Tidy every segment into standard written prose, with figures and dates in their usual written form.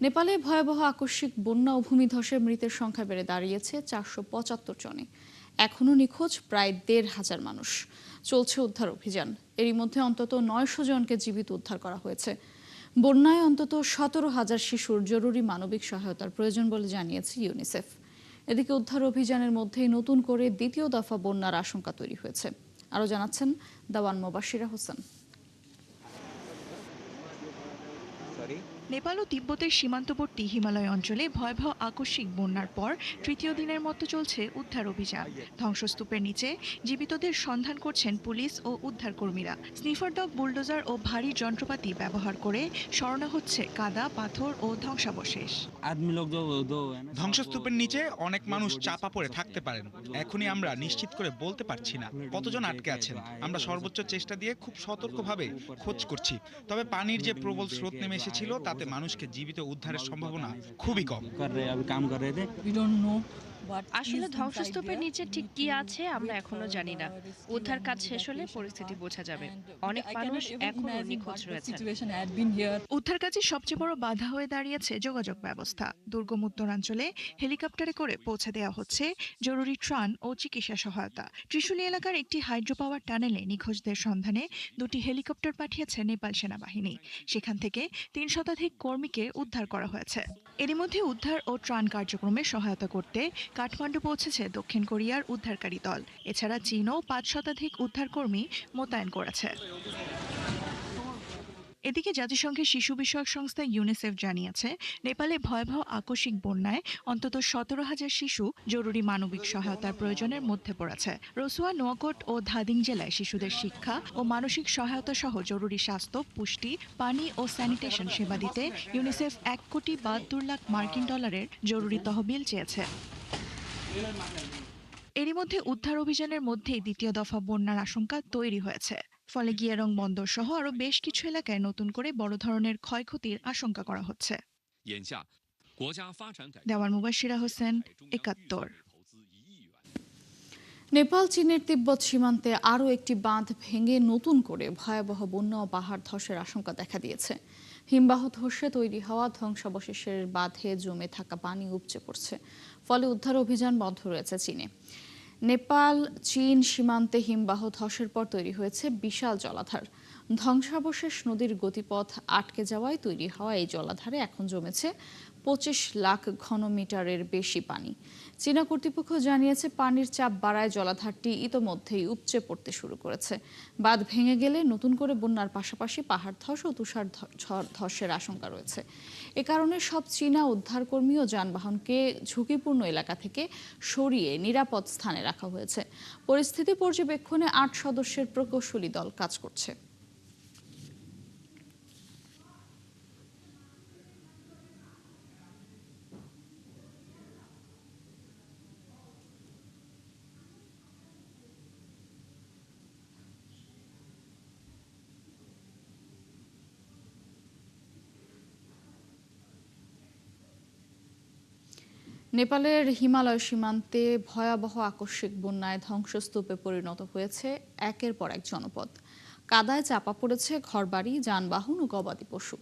নেপালে ভয়াবহ আকস্মিক বন্যা ও ভূমিধসে মৃতের সংখ্যা বেড়ে দাঁড়িয়েছে 475 জনে। এখনও নিখোঁজ প্রায় 1,500 মানুষ। চলছে উদ্ধার অভিযান। এরই মধ্যে অন্তত 900 জনকে জীবিত উদ্ধার করা হয়েছে। বন্যায় অন্তত 17,000 শিশুর জরুরি মানবিক সহায়তার প্রয়োজন বলে জানিয়েছে ইউনিসেফ। এদিকে উদ্ধার অভিযানের মধ্যেই নতুন করে দ্বিতীয় দফা বন্যার আশঙ্কা তৈরি হয়েছে। আরও জানাচ্ছেন দাওয়ান মোবাশিরা হোসেন। নেপাল ও তিব্বতের সীমান্তবর্তী হিমালয় অঞ্চলে ভয়াবহ আকস্মিক বন্যার পর তৃতীয় দিনের মতো চলছে উদ্ধার অভিযান। ধ্বংসস্তূপের নিচে জীবিতদের সন্ধান করছেন পুলিশ ও উদ্ধারকর্মীরা। স্নিফার ডগ, বুলডোজার ও ভারী যন্ত্রপাতি ব্যবহার করে সরানো হচ্ছে কাদা, পাথর ও ধ্বংসাবশেষ। ধ্বংসস্তূপের নিচে অনেক মানুষ চাপা পড়ে থাকতে পারেন। এখনই আমরা নিশ্চিত করে বলতে পারছি না কতজন আটকে আছেন। আমরা সর্বোচ্চ চেষ্টা দিয়ে খুব সতর্কভাবে খোঁজ করছি। তবে পানির যে প্রবল স্রোত নেমে এসেছিল তাতে মানুষকে জীবিত উদ্ধারের সম্ভাবনা খুবই কম। আসলে ধ্বংসস্তূপের নিচে ঠিক কি আছে আমরা এখনো জানি না। উদ্ধার কাজ শেষ হলে পরিস্থিতি বোঝা যাবে। অনেক মানুষ এখনো নিখোঁজ রয়েছে। উদ্ধার কাজে সবচেয়ে বড় বাধা হয়ে দাঁড়িয়েছে যোগাযোগ ব্যবস্থা। দুর্গম উত্তরাঞ্চলে হেলিকপ্টারে করে পৌঁছে দেওয়া হচ্ছে জরুরি ত্রাণ ও চিকিৎসা সহায়তা। ত্রিশুলি এলাকার একটি হাইড্রো পাওয়ার টানেলে নিখোঁজদের সন্ধানে 2টি হেলিকপ্টার পাঠিয়েছে নেপাল সেনাবাহিনী। সেখান থেকে 3 শতাধিক কর্মীকে উদ্ধার করা হয়েছে। এরই মধ্যে উদ্ধার ও ত্রাণ কার্যক্রমে সহায়তা করতে কাঠমান্ডু পৌঁছেছে দক্ষিণ কোরিয়ার উদ্ধারকারী দল। এছাড়া চীনও 5 শতাধিক উদ্ধারকর্মী মোতায়েন করেছে। এদিকে জাতিসংঘের শিশু বিষয়ক সংস্থা ইউনিসেফ জানিয়েছে, নেপালে ভয়াবহ আকস্মিক বন্যায় অন্তত 17,000 শিশু জরুরি মানবিক সহায়তার প্রয়োজনের মধ্যে পড়েছে। রসুয়া, নোয়াকোট ও ধাদিং জেলায় শিশুদের শিক্ষা ও মানসিক সহায়তা সহ জরুরি স্বাস্থ্য, পুষ্টি, পানি ও স্যানিটেশন সেবা দিতে ইউনিসেফ $1,72,00,000 জরুরি তহবিল চেয়েছে। এরই মধ্যে উদ্ধার অভিযানের মধ্যেই দ্বিতীয় দফা বন্যার আশঙ্কা তৈরি হয়েছে। ফলে গিয়ারং বন্দর সহ আরও বেশ কিছু এলাকায় নতুন করে বড় ধরনের ক্ষয়ক্ষতির আশঙ্কা করা হচ্ছে। দেওয়ান মুবাশিরা হোসেন, 71। নেপাল চীনের তিব্বত সীমান্তে আরও একটি বাঁধ ভেঙে নতুন করে ভয়াবহ বন্যা ও পাহাড় ধসের আশঙ্কা দেখা দিয়েছে। হিমবাহ ধসে তৈরি হওয়া ধ্বংসাবশেষের বাঁধে জমে থাকা পানি উপচে পড়ছে। ফলে উদ্ধার অভিযান বন্ধ রয়েছে চীনে। নেপাল চীন সীমান্তে হিমবাহ ধসের পর তৈরি হয়েছে বিশাল জলাধার। ধ্বংসাবশেষ নদীর গতিপথ আটকে যাওয়ায় তৈরি হওয়া এই জলাধারে এখন জমেছে 25 লাখ ঘনমিটারের বেশি পানি। চীনা কর্তৃপক্ষ জানিয়েছে, পানির চাপ বাড়ায় জলাধারটি ইতোমধ্যেই উপচে পড়তে শুরু করেছে। বাঁধ ভেঙে গেলে নতুন করে বন্যার পাশাপাশি পাহাড় ধস ও তুষার ধসের আশঙ্কা রয়েছে। এ কারণে সব চীনা উদ্ধারকর্মী ও যানবাহনকে ঝুঁকিপূর্ণ এলাকা থেকে সরিয়ে নিরাপদ স্থানে রাখা হয়েছে। পরিস্থিতি পর্যবেক্ষণে 8 সদস্যের প্রকৌশলী দল কাজ করছে। নেপালের হিমালয় সীমান্তে ভয়াবহ আকস্মিক বন্যায় ধ্বংসস্তূপে পরিণত হয়েছে একের পর এক জনপদ। কাদায় চাপা পড়েছে ঘরবাড়ি, যানবাহন ও গবাদি পশু।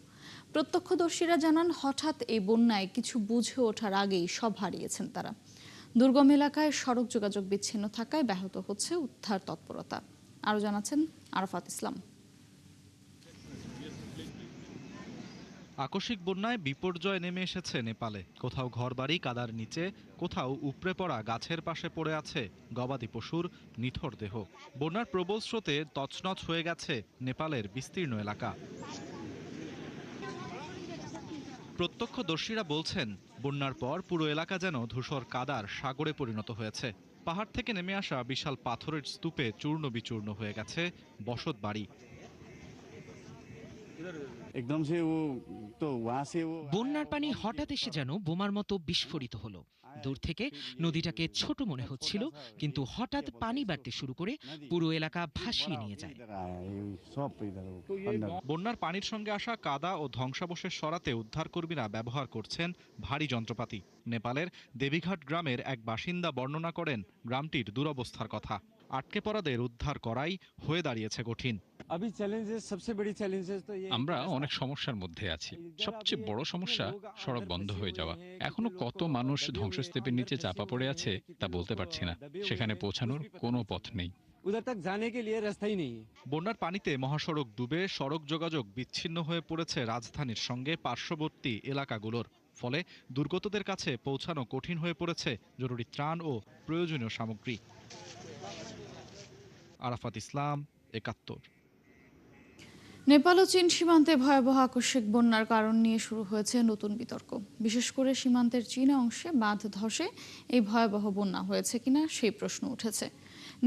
প্রত্যক্ষদর্শীরা জানান, হঠাৎ এই বন্যায় কিছু বুঝে ওঠার আগেই সব হারিয়েছেন তারা। দুর্গম এলাকায় সড়ক যোগাযোগ বিচ্ছিন্ন থাকায় ব্যাহত হচ্ছে উদ্ধার তৎপরতা। আরও জানাচ্ছেন আরাফাত ইসলাম। আকস্মিক বন্যায় বিপর্যয় নেমে এসেছে নেপালে। কোথাও ঘরবাড়ি কাদার নিচে, কোথাও উপড়ে পড়া গাছের পাশে পড়ে আছে গবাদি পশুর নিথর দেহ। বন্যার প্রবল স্রোতে তছনছ হয়ে গেছে নেপালের বিস্তীর্ণ এলাকা। প্রত্যক্ষদর্শীরা বলছেন, বন্যার পর পুরো এলাকা যেন ধূসর কাদার সাগরে পরিণত হয়েছে। পাহাড় থেকে নেমে আসা বিশাল পাথরের স্তূপে চূর্ণ বিচূর্ণ হয়ে গেছে বসত বাড়ি। বন্যার পানি হঠাৎ এসে যেন বোমার মতো বিস্ফোরিত হলো। দূর থেকে নদীটাকে ছোট মনে হচ্ছিল, কিন্তু হঠাৎ পানি বাড়তে শুরু করে পুরো এলাকা ভাসিয়ে নিয়ে যায়। বন্যার পানির সঙ্গে আসা কাদা ও ধ্বংসাবশেষ সরাতে উদ্ধারকর্মীরা ব্যবহার করছেন ভারী যন্ত্রপাতি। নেপালের দেবীঘাট গ্রামের এক বাসিন্দা বর্ণনা করেন গ্রামটির দুরবস্থার কথা। আটকে পড়াদের উদ্ধার করাই হয়ে দাঁড়িয়েছে কঠিন। আমরা অনেক সমস্যার মধ্যে আছি। সবচেয়ে বড় সমস্যা সড়ক বন্ধ হয়ে যাওয়া। এখনো কত মানুষ ধ্বংসস্তূপের নিচে চাপা পড়ে আছে তা বলতে পারছি না। সেখানে পৌঁছানোর কোনো পথ নেই। বন্যার পানিতে মহাসড়ক ডুবে সড়ক যোগাযোগ বিচ্ছিন্ন হয়ে পড়েছে রাজধানীর সঙ্গে পার্শ্ববর্তী এলাকাগুলোর। ফলে দুর্গতদের কাছে পৌঁছানো কঠিন হয়ে পড়েছে জরুরি ত্রাণ ও প্রয়োজনীয় সামগ্রী। আরাফাত ইসলাম, ৭১। নেপাল ও চীন সীমান্তে ভয়াবহ আকস্মিক বন্যার কারণ নিয়ে শুরু হয়েছে নতুন বিতর্ক। বিশেষ করে সীমান্তের চীন অংশে বাঁধ ধসে এই ভয়াবহ বন্যা হয়েছে কিনা সেই প্রশ্ন উঠেছে।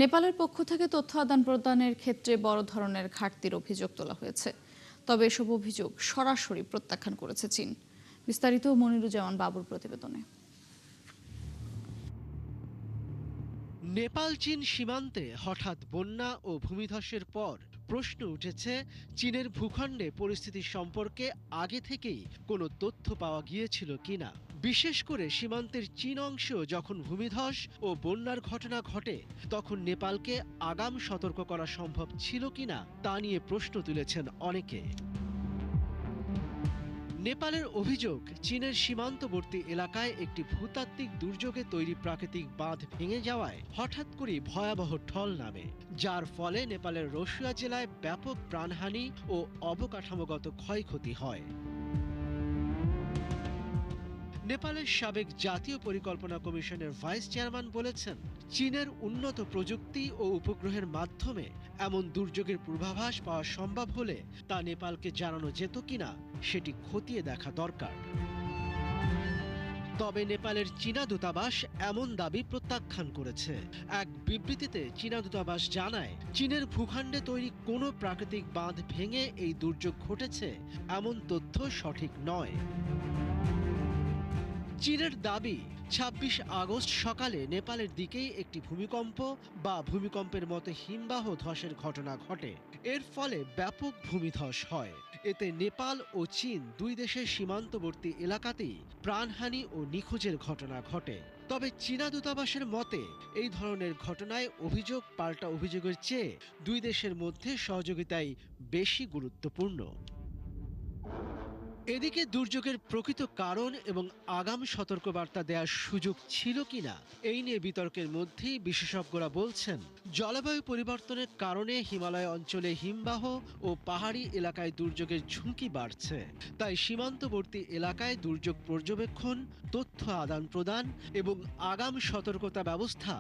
নেপালের পক্ষ থেকে তথ্য আদান প্রদানের ক্ষেত্রে বড় ধরনের ঘাটতির অভিযোগ তোলা হয়েছে। তবে এসব অভিযোগ সরাসরি প্রত্যাখ্যান করেছে চীন। বিস্তারিত মনিরুজ্জামান বাবুর প্রতিবেদনে। নেপাল চীন সীমান্তে হঠাৎ বন্যা ও ভূমিধসের পর প্রশ্ন উঠেছে, চীনের ভূখণ্ডে পরিস্থিতি সম্পর্কে আগে থেকেই কোনো তথ্য পাওয়া গিয়েছিল কিনা। বিশেষ করে সীমান্তের চীন অংশেও যখন ভূমিধস ও বন্যার ঘটনা ঘটে, তখন নেপালকে আগাম সতর্ক করা সম্ভব ছিল কিনা তা নিয়ে প্রশ্ন তুলেছেন অনেকে। নেপালের অভিযোগ, চীনের সীমান্তবর্তী এলাকায় একটি ভূতাত্ত্বিক দুর্যোগে তৈরি প্রাকৃতিক বাঁধ ভেঙে যাওয়ায় হঠাৎ করেই ভয়াবহ ঢল নামে, যার ফলে নেপালের রসুয়া জেলায় ব্যাপক প্রাণহানি ও অবকাঠামোগত ক্ষয়ক্ষতি হয়। নেপালের সাবেক জাতীয় পরিকল্পনা কমিশনের ভাইস চেয়ারম্যান বলেছেন, চীনের উন্নত প্রযুক্তি ও উপগ্রহের মাধ্যমে এমন দুর্যোগের পূর্বাভাস পাওয়া সম্ভব হলে তা নেপালকে জানানো যেত কিনা সেটি খতিয়ে দেখা দরকার। তবে নেপালের চীনা দূতাবাস এমন দাবি প্রত্যাখ্যান করেছে। এক বিবৃতিতে চীনা দূতাবাস জানায়, চীনের ভূখণ্ডে তৈরি কোনো প্রাকৃতিক বাঁধ ভেঙে এই দুর্যোগ ঘটেছে এমন তথ্য সঠিক নয়। চীনের দাবি, ২৬ আগস্ট সকালে নেপালের দিকেই একটি ভূমিকম্প বা ভূমিকম্পের মতো হিমবাহ ধসের ঘটনা ঘটে। এর ফলে ব্যাপক ভূমিধস হয়। এতে নেপাল ও চীন দুই দেশের সীমান্তবর্তী এলাকাতেই প্রাণহানি ও নিখোঁজের ঘটনা ঘটে। তবে চীনা দূতাবাসের মতে, এই ধরনের ঘটনায় অভিযোগ পাল্টা অভিযোগের চেয়ে দুই দেশের মধ্যে সহযোগিতাই বেশি গুরুত্বপূর্ণ। এদিকে দুর্যোগের প্রকৃত কারণ এবং আগাম সতর্কবার্তা দেওয়ার সুযোগ ছিল কিনা এই নিয়ে বিতর্কের মধ্যেই বিশেষজ্ঞরা বলছেন, জলবায়ু পরিবর্তনের কারণে হিমালয় অঞ্চলে হিমবাহ ও পাহাড়ি এলাকায় দুর্যোগের ঝুঁকি বাড়ছে। তাই সীমান্তবর্তী এলাকায় দুর্যোগ পর্যবেক্ষণ, তথ্য আদান প্রদান এবং আগাম সতর্কতা ব্যবস্থা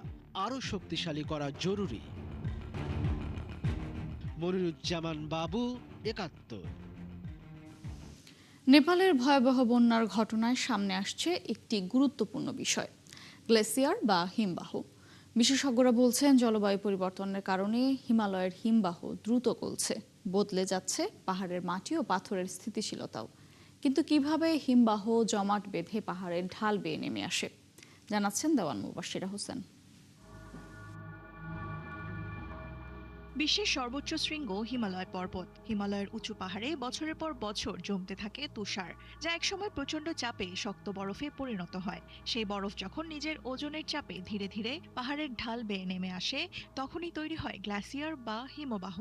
আরও শক্তিশালী করা জরুরি। মনিরুজ্জামান বাবু, ৭১। নেপালের ভয়াবহ বন্যার ঘটনায় সামনে আসছে একটি গুরুত্বপূর্ণ বিষয়, গ্লেসিয়ার বা হিমবাহ। বিশেষজ্ঞরা বলছেন, জলবায়ু পরিবর্তনের কারণে হিমালয়ের হিমবাহ দ্রুত গলছে, বদলে যাচ্ছে পাহাড়ের মাটি ও পাথরের স্থিতিশীলতাও। কিন্তু কিভাবে হিমবাহ জমাট বেঁধে পাহাড়ের ঢাল বেয়ে নেমে আসে, জানাচ্ছেন দেওয়ান মুবাশশিরা হোসেন। বিশ্বের সর্বোচ্চ শৃঙ্গ হিমালয় পর্বত। হিমালয়ের উঁচু পাহাড়ে বছরের পর বছর জমতে থাকে তুষার, যা একসময় প্রচণ্ড চাপে শক্ত বরফে পরিণত হয়। সেই বরফ যখন নিজের ওজনের চাপে ধীরে ধীরে পাহাড়ের ঢাল বেয়ে নেমে আসে, তখনই তৈরি হয় গ্লাসিয়ার বা হিমবাহ।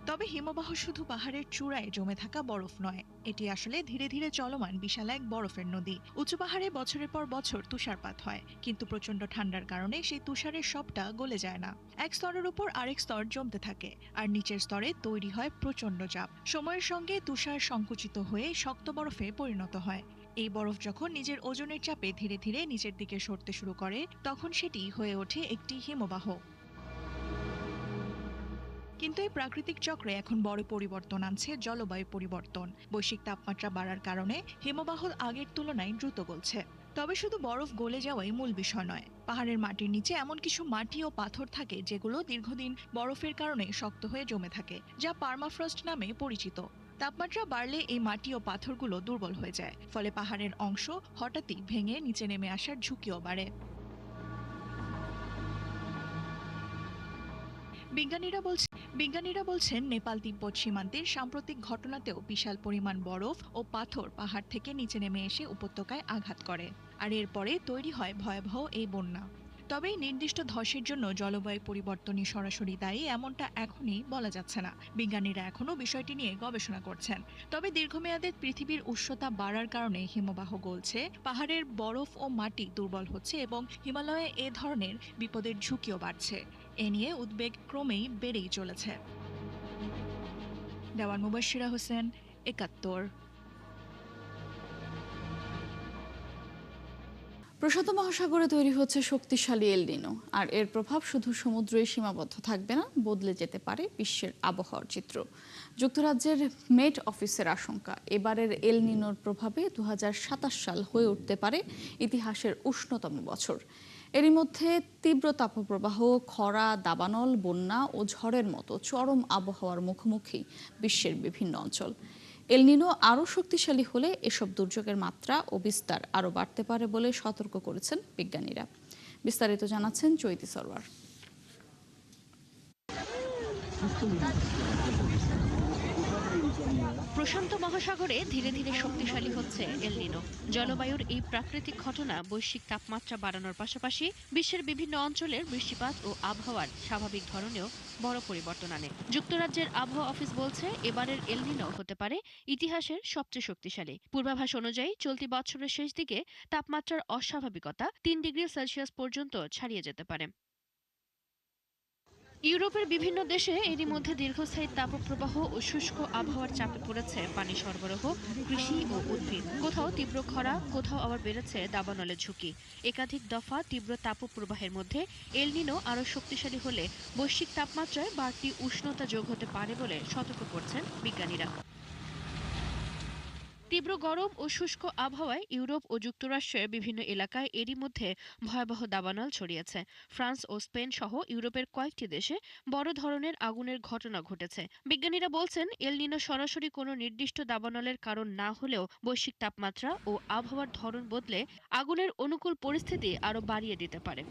তবে হিমবাহ শুধু পাহাড়ের চূড়ায় জমে থাকা বরফ নয়, এটি আসলে ধীরে ধীরে চলমান বিশাল এক বরফের নদী। উঁচু পাহাড়ে বছরের পর বছর তুষারপাত হয়, কিন্তু প্রচণ্ড ঠান্ডার কারণে সেই তুষারের সবটা গলে যায় না। এক স্তরের উপর আরেক স্তর জমতে থাকে, আর নিচের স্তরে তৈরি হয় প্রচণ্ড চাপ। সময়ের সঙ্গে তুষার সংকুচিত হয়ে শক্ত বরফে পরিণত হয়। এই বরফ যখন নিজের ওজনের চাপে ধীরে ধীরে নিচের দিকে সরতে শুরু করে, তখন সেটি হয়ে ওঠে একটি হিমবাহ। কিন্তু এই প্রাকৃতিক চক্রে এখন বড় পরিবর্তন আনছে জলবায়ু পরিবর্তন। বৈশ্বিক তাপমাত্রা বাড়ার কারণে হিমবাহ আগের তুলনায় দ্রুত গলছে। তবে শুধু বরফ গলে যাওয়াই মূল বিষয় নয়। পাহাড়ের মাটির নিচে এমন কিছু মাটি ও পাথর থাকে যেগুলো দীর্ঘদিন বরফের কারণে শক্ত হয়ে জমে থাকে, যা পার্মাফ্রস্ট নামে পরিচিত। তাপমাত্রা বাড়লে এই মাটি ও পাথরগুলো দুর্বল হয়ে যায়, ফলে পাহাড়ের অংশ হঠাৎই ভেঙে নিচে নেমে আসার ঝুঁকিও বাড়ে। বিজ্ঞানীরা বলছেন, নেপাল তিব্বত সীমান্তের সাম্প্রতিক ঘটনাতেও বিশাল পরিমাণ বরফ ও পাথর পাহাড় থেকে নিচে নেমে এসে উপত্যকায় আঘাত করে, আর এরপরে তৈরি হয় ভয়াবহ এই বন্যা। তবে নির্দিষ্ট ধসের জন্য জলবায়ু পরিবর্তনই সরাসরি দায়ী এমনটা এখনই বলা যাচ্ছে না। বিজ্ঞানীরা এখনও বিষয়টি নিয়ে গবেষণা করছেন। তবে দীর্ঘমেয়াদে পৃথিবীর উষ্ণতা বাড়ার কারণে হিমবাহ গলছে, পাহাড়ের বরফ ও মাটি দুর্বল হচ্ছে এবং হিমালয়ে এ ধরনের বিপদের ঝুঁকিও বাড়ছে। এ নিয়ে উদ্বেগ ক্রমেই বেড়েই চলেছে। দেওয়ান মুবাশশিরা হোসেন, ৭১। প্রশান্ত মহাসাগরে তৈরি হচ্ছে শক্তিশালী এল নিনো, আর এর প্রভাব শুধু সমুদ্রেই সীমাবদ্ধ থাকবে না, বদলে যেতে পারে বিশ্বের আবহাওয়ার চিত্র। যুক্তরাজ্যের মেট অফিসের আশঙ্কা, এবারের এল নিনোর প্রভাবে ২০২৭ সাল হয়ে উঠতে পারে ইতিহাসের উষ্ণতম বছর। এরই মধ্যে তীব্র তাপপ্রবাহ, খরা, দাবানল, বন্যা ও ঝড়ের মতো চরম আবহাওয়ার মুখোমুখি বিশ্বের বিভিন্ন অঞ্চল। এল নিনো আরও শক্তিশালী হলে এসব দুর্যোগের মাত্রা ও বিস্তার আরও বাড়তে পারে বলে সতর্ক করেছেন বিজ্ঞানীরা। বিস্তারিত জানাচ্ছেন চৈতি সরওয়ার। প্রশান্ত মহাসাগরে ধীরে ধীরে শক্তিশালী হচ্ছে এল নিনো। জলবায়ুর এই প্রাকৃতিক ঘটনা বৈশ্বিক তাপমাত্রা বাড়ানোর পাশাপাশি বিশ্বের বিভিন্ন অঞ্চলের বৃষ্টিপাত ও আবহাওয়ার স্বাভাবিক ধরনেও বড় পরিবর্তন আনে। যুক্তরাজ্যের আবহাওয়া অফিস বলছে, এবারের এল নিনো হতে পারে ইতিহাসের সবচেয়ে শক্তিশালী। পূর্বাভাস অনুযায়ী চলতি বছরের শেষ দিকে তাপমাত্রার অস্বাভাবিকতা ৩ ডিগ্রি সেলসিয়াস পর্যন্ত ছাড়িয়ে যেতে পারে। ইউরোপের বিভিন্ন দেশে এরই মধ্যে দীর্ঘস্থায়ী তাপপ্রবাহ ও শুষ্ক আবহাওয়ার চাপে পড়েছে পানি সরবরাহ, কৃষি ও উদ্ভিদ। কোথাও তীব্র খরা, কোথাও আবার বেড়েছে দাবানলের ঝুঁকি। একাধিক দফা তীব্র তাপপ্রবাহের মধ্যে এল নিনো আরও শক্তিশালী হলে বৈশ্বিক তাপমাত্রায় বাড়তি উষ্ণতা যোগ হতে পারে বলে সতর্ক করছেন বিজ্ঞানীরা। তীব্র গরম ও শুষ্ক আবহাওয়ায় ইউরোপ ও যুক্তরাষ্ট্রের বিভিন্ন এলাকায় এরই মধ্যে ভয়াবহ দাবানল ছড়িয়েছে। ফ্রান্স ও স্পেন সহ ইউরোপের কয়েকটি দেশে বড় ধরনের আগুনের ঘটনা ঘটেছে। বিজ্ঞানীরা বলছেন, এল নিনো সরাসরি কোনো নির্দিষ্ট দাবানলের কারণ না হলেও বৈশ্বিক তাপমাত্রা ও আবহাওয়ার ধরন বদলে আগুনের অনুকূল পরিস্থিতি আরও বাড়িয়ে দিতে পারে।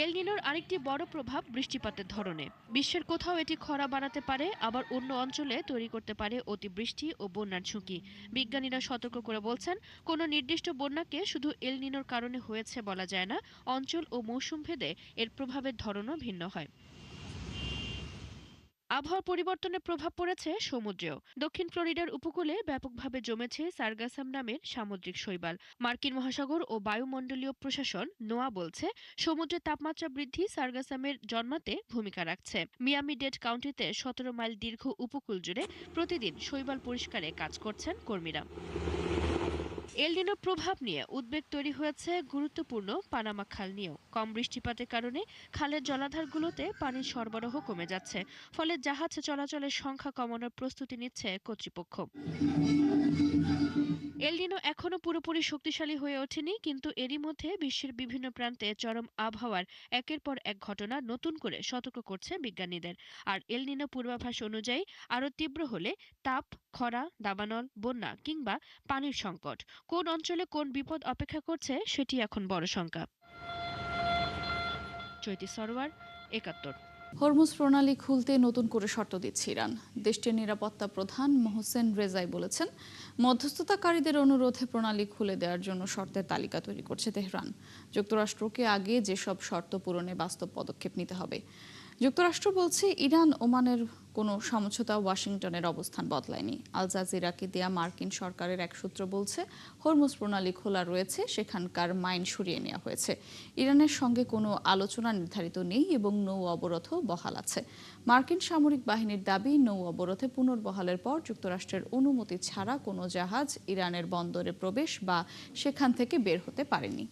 এল নিনোর আরেকটি বড় প্রভাব বৃষ্টিপাতের ধরনে। বিশ্বের কোথাও এটি খরা বাড়াতে পারে, আবার অন্য অঞ্চলে তৈরি করতে পারে অতিবৃষ্টি ও বন্যার ঝুঁকি। বিজ্ঞানীরা সতর্ক করে বলছেন, কোনো নির্দিষ্ট বন্যাকে শুধু এল নিনোর কারণে হয়েছে বলা যায় না। অঞ্চল ও মৌসুম ভেদে এর প্রভাবের ধরনও ভিন্ন হয়। আবহাওয়ার পরিবর্তনের প্রভাব পড়েছে সমুদ্রেও। দক্ষিণ ফ্লোরিডার উপকূলে ব্যাপকভাবে জমেছে সার্গাসাম নামের সামুদ্রিক শৈবাল। মার্কিন মহাসাগর ও বায়ুমণ্ডলীয় প্রশাসন নোয়া বলছে, সমুদ্রের তাপমাত্রা বৃদ্ধি সার্গাসামের জন্মাতে ভূমিকা রাখছে। মিয়ামি-ডেড কাউন্টিতে ১৭ মাইল দীর্ঘ উপকূল জুড়ে প্রতিদিন শৈবাল পরিষ্কারে কাজ করছেন কর্মীরা। এল নিনোর প্রভাব নিয়ে উদ্বেগ তৈরি হয়েছে গুরুত্বপূর্ণ পানামা খাল নিয়েও। কম বৃষ্টিপাতের কারণে খালের জলাধারগুলোতে পানির সরবরাহ কমে যাচ্ছে, ফলে জাহাজ চলাচলের সংখ্যা কমানোর প্রস্তুতি নিচ্ছে কর্তৃপক্ষ। এল নিনো এখনো পুরোপুরি শক্তিশালী হয়ে ওঠেনি, কিন্তু এরই মধ্যে বিশ্বের বিভিন্ন প্রান্তে চরম আবহাওয়ার একের পর এক ঘটনা নতুন করে সতর্ক করছে বিজ্ঞানীদের। আর এল নিনো পূর্বাভাস অনুযায়ী আরও তীব্র হলে তাপ, খরা, দাবানল, বন্যা কিংবা পানির সংকট, কোন অঞ্চলে কোন বিপদ অপেক্ষা করছে সেটি এখন বড় শঙ্কা। চৈতি সরওয়ার, ৭১। হরমুজ প্রণালী খুলতে নতুন করে শর্ত দিচ্ছে ইরান। দেশটির নিরাপত্তা প্রধান মোহসেন রেজাই বলেছেন, মধ্যস্থতাকারীদের অনুরোধে প্রণালী খুলে দেওয়ার জন্য শর্তের তালিকা তৈরি করছে তেহরান। যুক্তরাষ্ট্রকে আগে যেসব শর্ত পূরণে বাস্তব পদক্ষেপ নিতে হবে। যুক্তরাষ্ট্র বলছে, ইরান ওমানের কোনো সমঝোতা ওয়াশিংটনের অবস্থান বদলায়নি। আল জাজিরাকে দেয়া মার্কিন সরকারের এক সূত্র বলছে, হরমুজ প্রণালী খোলা রয়েছে, সেখানকার মাইন সরিয়ে নেওয়া হয়েছে। ইরানের সঙ্গে কোনো আলোচনা নির্ধারিত নেই এবং নৌ অবরোধও বহাল আছে। মার্কিন সামরিক বাহিনীর দাবি, নৌ অবরোধে পুনর্বহালের পর যুক্তরাষ্ট্রের অনুমতি ছাড়া কোনো জাহাজ ইরানের বন্দরে প্রবেশ বা সেখান থেকে বের হতে পারেনি।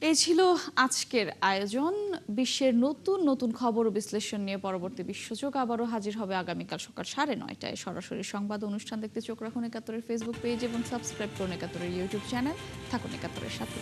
এই ছিল আজকের আয়োজন। বিশ্বের নতুন নতুন খবর ও বিশ্লেষণ নিয়ে পরবর্তী বিশ্বযোগ আবারও হাজির হবে আগামীকাল সকাল ৯:৩০ সরাসরি সংবাদ অনুষ্ঠান দেখতে চোখ রাখুন ৭১-এর ফেসবুক পেজ এবং সাবস্ক্রাইব করুন ৭১-এর ইউটিউব চ্যানেল। থাকুন ৭১-এর সাথে।